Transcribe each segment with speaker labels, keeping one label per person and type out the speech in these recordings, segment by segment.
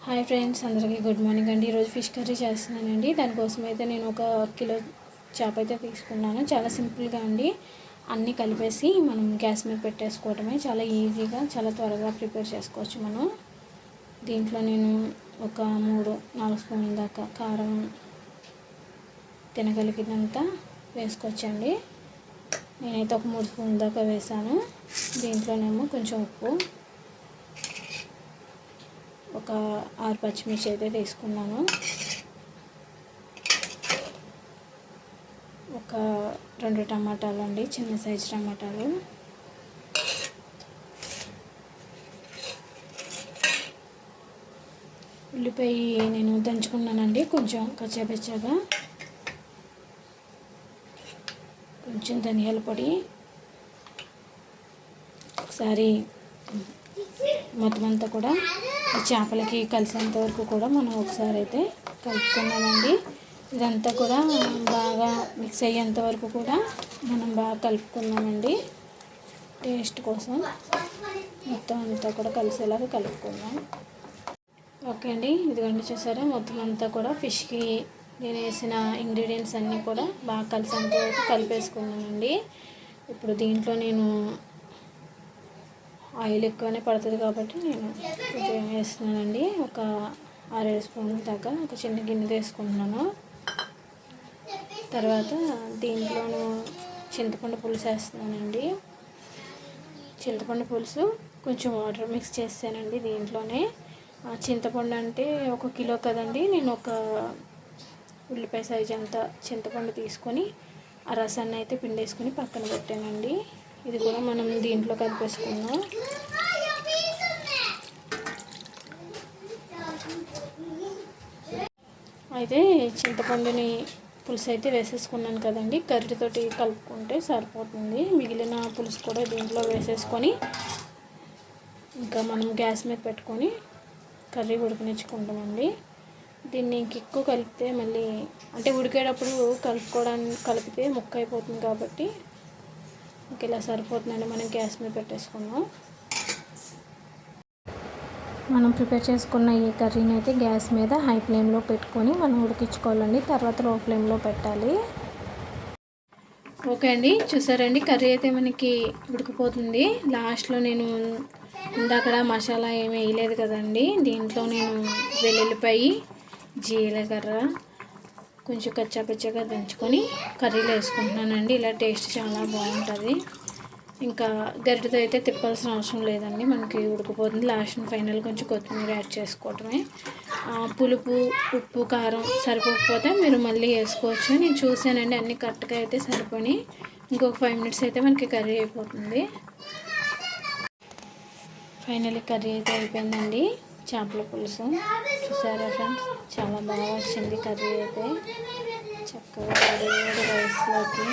Speaker 1: Hi friends, అందరికీ good morning అండి. ఈరోజు ఫిష్ కర్రీ చేస్తున్నానండి. దానికోసం అయితే నేను 1 కిలో చేప అయితే తీసుకున్నాను. చాలా సింపుల్గా అండి, అన్నీ కలిపేసి మనం గ్యాస్ మీద పెట్టేసుకోవడమే. చాలా ఈజీగా, చాలా త్వరగా ప్రిపేర్ చేసుకోవచ్చు మనం. దీంట్లో నేను ఒక 3-4 స్పూన్ల దాకా కారం తినగలిగినంత వేసుకోవచ్చండి. నేనైతే ఒక 3 స్పూన్ల దాకా వేసాను. దీంట్లోనేమో కొంచెం ఉప్పు, ఒక 6 పచ్చిమిర్చి అయితే తీసుకున్నాను. ఒక 2 టమాటాలు అండి, చిన్న సైజు టమాటాలు. ఉల్లిపాయ నేను దంచుకున్నానండి, కొంచెం కచ్చాపచ్చాగా. కొంచెం ధనియాల పొడి. ఒకసారి మొత్తం అంతా కూడా చేపలకి కలిసేంత వరకు కూడా మనం ఒకసారి అయితే కలుపుకున్నామండి. ఇదంతా కూడా బాగా మిక్స్ అయ్యేంత వరకు కూడా మనం బాగా కలుపుకున్నామండి. టేస్ట్ కోసం మొత్తం అంతా కూడా కలిసేలాగా కలుపుకుందాం. ఓకే అండి, ఇదిగోండి చూసారా, మొత్తం అంతా కూడా ఫిష్కి నేను వేసిన ఇంగ్రీడియంట్స్ అన్నీ కూడా బాగా కలిసేంత వరకు కలిపేసుకున్నానండి. ఇప్పుడు దీంట్లో నేను ఆయిల్ ఎక్కువనే పడుతుంది కాబట్టి నేను కొంచెం వేస్తున్నానండి. ఒక 6-7 స్పూన్ల దాకా ఒక చిన్న గిన్నె తీసుకుంటున్నాను. తర్వాత దీంట్లోనూ చింతపండు పులుసు వేస్తున్నానండి. చింతపండు పులుసు కొంచెం వాటర్ మిక్స్ చేసానండి దీంట్లోనే. చింతపండు అంటే 1 కిలో కదండి, నేను ఒక ఉల్లిపాయ సైజ్ అంత చింతపండు తీసుకొని ఆ రసాన్ని అయితే పిండేసుకొని పక్కన పెట్టానండి. ఇది కూడా మనం దీంట్లో కలిపేసుకుందాం. అయితే చింతపండుని పులుసు అయితే వేసేసుకున్నాను కదండి, కర్రీతోటి కలుపుకుంటే సరిపోతుంది. మిగిలిన పులుసు కూడా దీంట్లో వేసేసుకొని ఇంకా మనం గ్యాస్ మీద పెట్టుకొని కర్రీ ఉడకనిచ్చుకుంటామండి. దీన్ని ఎక్కువ కలిపితే మళ్ళీ అంటే ఉడికేటప్పుడు కలిపితే ముక్క అయిపోతుంది కాబట్టి ఇంక ఇలా సరిపోతుందండి. మనం గ్యాస్ మీద పెట్టేసుకున్నాం. మనం ప్రిపేర్ చేసుకున్న ఈ కర్రీని అయితే గ్యాస్ మీద హై ఫ్లేమ్లో పెట్టుకొని మనం ఉడికించుకోవాలండి. తర్వాత లో ఫ్లేమ్లో పెట్టాలి. ఓకే అండి, చూసారండి, కర్రీ అయితే మనకి ఉడికిపోతుంది. లాస్ట్లో నేను ఇందాక మసాలా ఏమీ వేయలేదు కదండి, దీంట్లో నేను వెల్లుల్లిపాయ, జీలకర్ర కొంచెం కచ్చాపచ్చాగా దంచుకొని కర్రీలో వేసుకుంటున్నానండి. ఇలా టేస్ట్ చాలా బాగుంటుంది. ఇంకా గరిటెతో అయితే తిప్పాల్సిన అవసరం లేదండి, మనకి ఉడికిపోతుంది. లాస్ట్ ఫైనల్ కొంచెం కొత్తిమీర యాడ్ చేసుకోవటమే. పులుపు, ఉప్పు, కారం సరిపోకపోతే మీరు మళ్ళీ వేసుకోవచ్చు. నేను చూసానండి, అన్నీ కరెక్ట్గా అయితే సరిపోయి. ఇంకొక 5 మినిట్స్ అయితే మనకి కర్రీ అయిపోతుంది. ఫైనల్లీ కర్రీ అయితే అయిపోయిందండి. చేపల పులుసు చూసారా ఫ్రెండ్స్, చాలా బాగా వచ్చింది కర్రీ అయితే. చక్కగా వేడి రైస్లోకి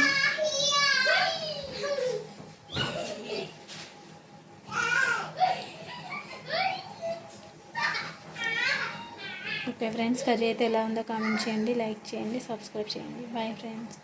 Speaker 1: ఓకే ఫ్రెండ్స్, కర్రీ అయితే ఎలా ఉందో కామెంట్ చేయండి, లైక్ చేయండి, సబ్స్క్రైబ్ చేయండి. Bye friends.